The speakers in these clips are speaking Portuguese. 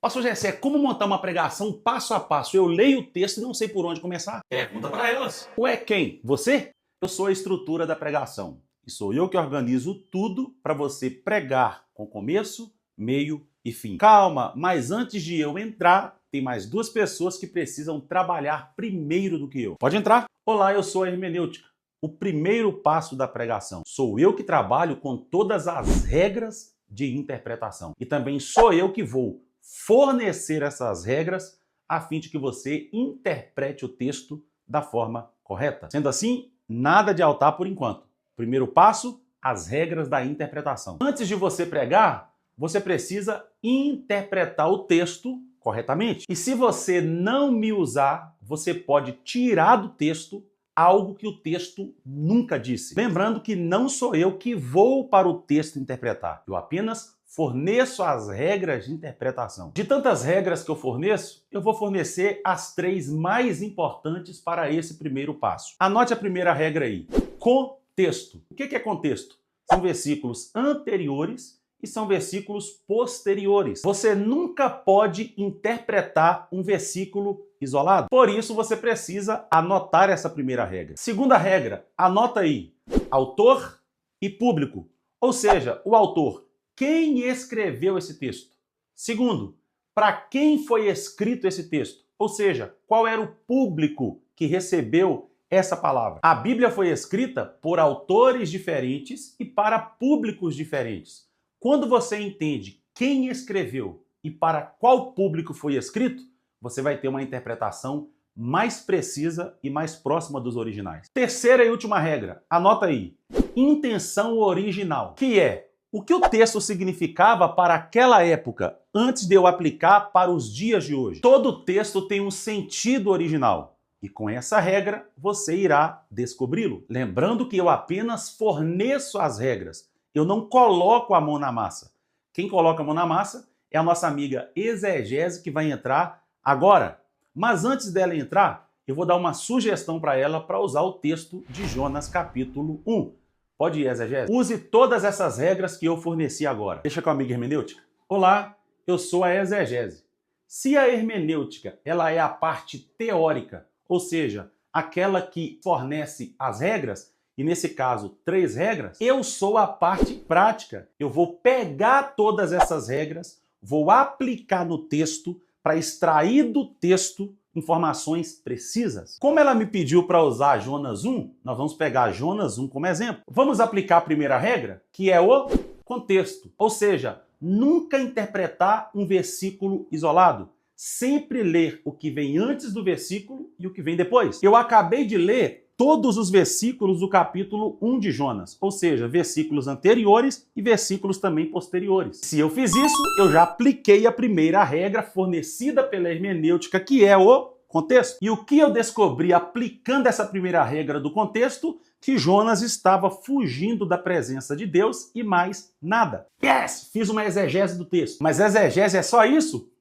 Pastor Gessé, como montar uma pregação passo a passo? Eu leio o texto e não sei por onde começar. Pergunta para elas. Ué, quem? Você? Eu sou a estrutura da pregação. E sou eu que organizo tudo para você pregar com começo, meio e fim. Calma, mas antes de eu entrar, tem mais duas pessoas que precisam trabalhar primeiro do que eu. Pode entrar? Olá, eu sou a hermenêutica. O primeiro passo da pregação. Sou eu que trabalho com todas as regras de interpretação. E também sou eu que vou fornecer essas regras a fim de que você interprete o texto da forma correta. Sendo assim, nada de altar por enquanto. Primeiro passo, as regras da interpretação. Antes de você pregar, você precisa interpretar o texto corretamente. E se você não me usar, você pode tirar do texto algo que o texto nunca disse. Lembrando que não sou eu que vou para o texto interpretar. Eu apenas forneço as regras de interpretação. De tantas regras que eu forneço, eu vou fornecer as 3 mais importantes para esse primeiro passo. Anote a primeira regra aí. Contexto. O que é contexto? São versículos anteriores e são versículos posteriores. Você nunca pode interpretar um versículo isolado. Por isso, você precisa anotar essa primeira regra. Segunda regra, anota aí. Autor e público. Ou seja, o autor. Quem escreveu esse texto? Segundo, para quem foi escrito esse texto? Ou seja, qual era o público que recebeu essa palavra? A Bíblia foi escrita por autores diferentes e para públicos diferentes. Quando você entende quem escreveu e para qual público foi escrito, você vai ter uma interpretação mais precisa e mais próxima dos originais. Terceira e última regra, anota aí. Intenção original, que é o que o texto significava para aquela época, antes de eu aplicar para os dias de hoje. Todo texto tem um sentido original. E com essa regra, você irá descobri-lo. Lembrando que eu apenas forneço as regras. Eu não coloco a mão na massa. Quem coloca a mão na massa é a nossa amiga exegese, que vai entrar agora. Mas antes dela entrar, eu vou dar uma sugestão para ela para usar o texto de Jonas capítulo 1. Pode ir, exegese? Use todas essas regras que eu forneci agora. Deixa com a amiga hermenêutica. Olá, eu sou a exegese. Se a hermenêutica ela é a parte teórica, ou seja, aquela que fornece as regras, e nesse caso 3 regras, eu sou a parte prática. Eu vou pegar todas essas regras, vou aplicar no texto para extrair do texto informações precisas. Como ela me pediu para usar Jonas 1, nós vamos pegar Jonas 1 como exemplo. Vamos aplicar a primeira regra, que é o contexto. Ou seja, nunca interpretar um versículo isolado. Sempre ler o que vem antes do versículo e o que vem depois. Eu acabei de ler todos os versículos do capítulo 1 de Jonas, ou seja, versículos anteriores e versículos também posteriores. Se eu fiz isso, eu já apliquei a primeira regra fornecida pela hermenêutica, que é o contexto. E o que eu descobri aplicando essa primeira regra do contexto? Que Jonas estava fugindo da presença de Deus e mais nada. Yes! Fiz uma exegese do texto. Mas exegese é só isso?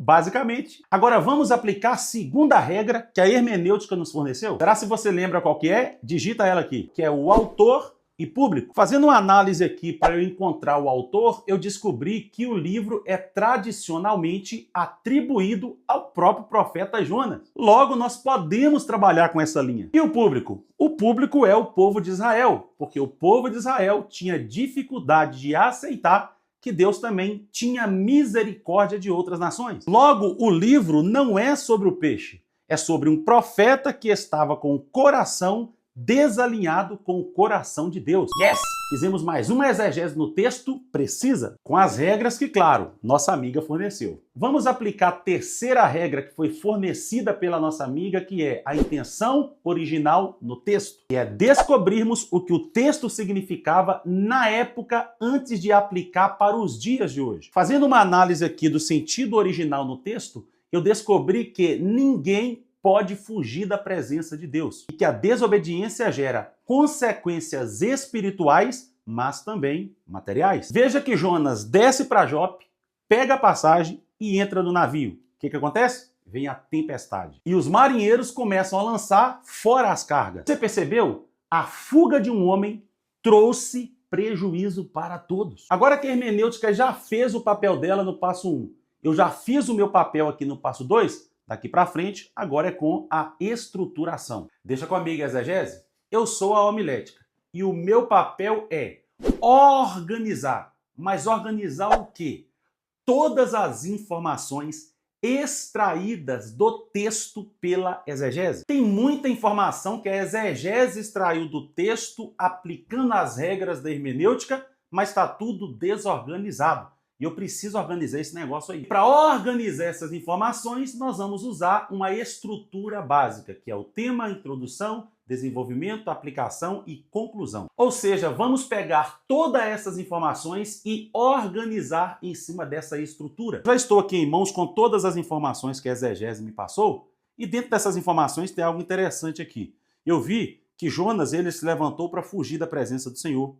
Basicamente. Agora vamos aplicar a segunda regra que a hermenêutica nos forneceu. Será se você lembra qual que é? Digita ela aqui, que é o autor e público. Fazendo uma análise aqui para eu encontrar o autor, eu descobri que o livro é tradicionalmente atribuído ao próprio profeta Jonas. Logo, nós podemos trabalhar com essa linha. E o público? O público é o povo de Israel, porque o povo de Israel tinha dificuldade de aceitar que Deus também tinha misericórdia de outras nações. Logo, o livro não é sobre o peixe, é sobre um profeta que estava com o coração desalinhado com o coração de Deus. Yes! Fizemos mais uma exegese no texto precisa, com as regras que, claro, nossa amiga forneceu. Vamos aplicar a terceira regra que foi fornecida pela nossa amiga, que é a intenção original no texto. E é descobrirmos o que o texto significava na época antes de aplicar para os dias de hoje. Fazendo uma análise aqui do sentido original no texto, eu descobri que ninguém pode fugir da presença de Deus e que a desobediência gera consequências espirituais, mas também materiais. Veja que Jonas desce para Jope, pega a passagem e entra no navio. O que acontece? Vem a tempestade. E os marinheiros começam a lançar fora as cargas. Você percebeu? A fuga de um homem trouxe prejuízo para todos. Agora que a hermenêutica já fez o papel dela no passo 1 Eu já fiz o meu papel aqui no passo 2, daqui para frente, agora é com a estruturação. Deixa comigo, exegese. Eu sou a homilética e o meu papel é organizar. Mas organizar o quê? Todas as informações extraídas do texto pela exegese. Tem muita informação que a exegese extraiu do texto aplicando as regras da hermenêutica, mas está tudo desorganizado. E eu preciso organizar esse negócio aí. Para organizar essas informações, nós vamos usar uma estrutura básica, que é o tema, introdução, desenvolvimento, aplicação e conclusão. Ou seja, vamos pegar todas essas informações e organizar em cima dessa estrutura. Já estou aqui em mãos com todas as informações que a exegese me passou, e dentro dessas informações tem algo interessante aqui. Eu vi que Jonas ele se levantou para fugir da presença do Senhor.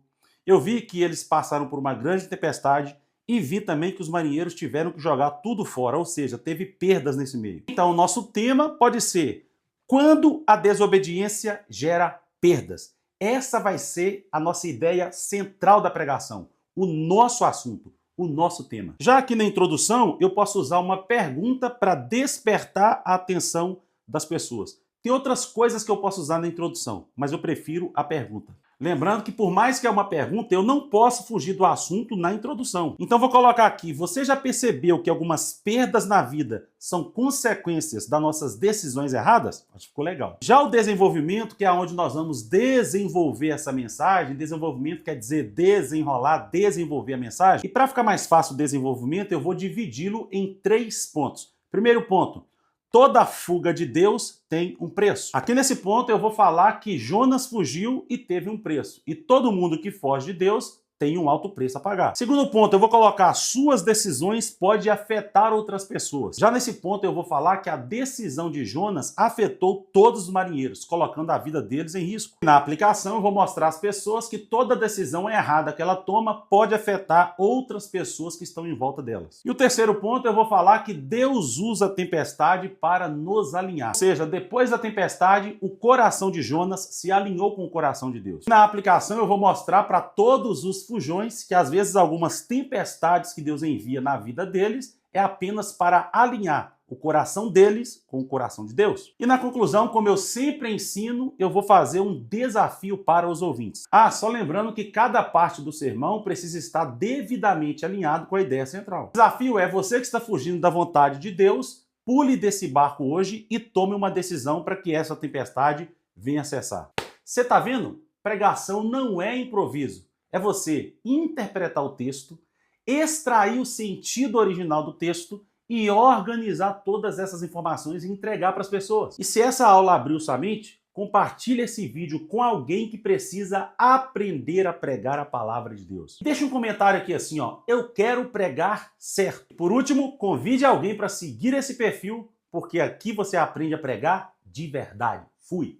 Eu vi que eles passaram por uma grande tempestade e vi também que os marinheiros tiveram que jogar tudo fora, ou seja, teve perdas nesse meio. Então, o nosso tema pode ser quando a desobediência gera perdas. Essa vai ser a nossa ideia central da pregação, o nosso assunto, o nosso tema. Já aqui na introdução, eu posso usar uma pergunta para despertar a atenção das pessoas. Tem outras coisas que eu posso usar na introdução, mas eu prefiro a pergunta. Lembrando que por mais que é uma pergunta, eu não posso fugir do assunto na introdução. Então vou colocar aqui, você já percebeu que algumas perdas na vida são consequências das nossas decisões erradas? Acho que ficou legal. Já o desenvolvimento, que é onde nós vamos desenvolver essa mensagem, desenvolvimento quer dizer desenrolar, desenvolver a mensagem. E para ficar mais fácil o desenvolvimento, eu vou dividi-lo em 3 pontos. Primeiro ponto, toda fuga de Deus tem um preço. Aqui nesse ponto eu vou falar que Jonas fugiu e teve um preço. E todo mundo que foge de Deus tem um alto preço a pagar. Segundo ponto, eu vou colocar suas decisões pode afetar outras pessoas. Já nesse ponto eu vou falar que a decisão de Jonas afetou todos os marinheiros, colocando a vida deles em risco. Na aplicação eu vou mostrar às pessoas que toda decisão errada que ela toma pode afetar outras pessoas que estão em volta delas. E o terceiro ponto eu vou falar que Deus usa a tempestade para nos alinhar. Ou seja, depois da tempestade, o coração de Jonas se alinhou com o coração de Deus. Na aplicação eu vou mostrar para todos os fujões que às vezes algumas tempestades que Deus envia na vida deles é apenas para alinhar o coração deles com o coração de Deus. E na conclusão, como eu sempre ensino, eu vou fazer um desafio para os ouvintes. Só lembrando que cada parte do sermão precisa estar devidamente alinhado com a ideia central. O desafio é você que está fugindo da vontade de Deus, pule desse barco hoje e tome uma decisão para que essa tempestade venha cessar. Você está vendo? Pregação não é improviso. É você interpretar o texto, extrair o sentido original do texto e organizar todas essas informações e entregar para as pessoas. E se essa aula abriu sua mente, compartilhe esse vídeo com alguém que precisa aprender a pregar a palavra de Deus. Deixa um comentário aqui assim, eu quero pregar certo. Por último, convide alguém para seguir esse perfil, porque aqui você aprende a pregar de verdade. Fui!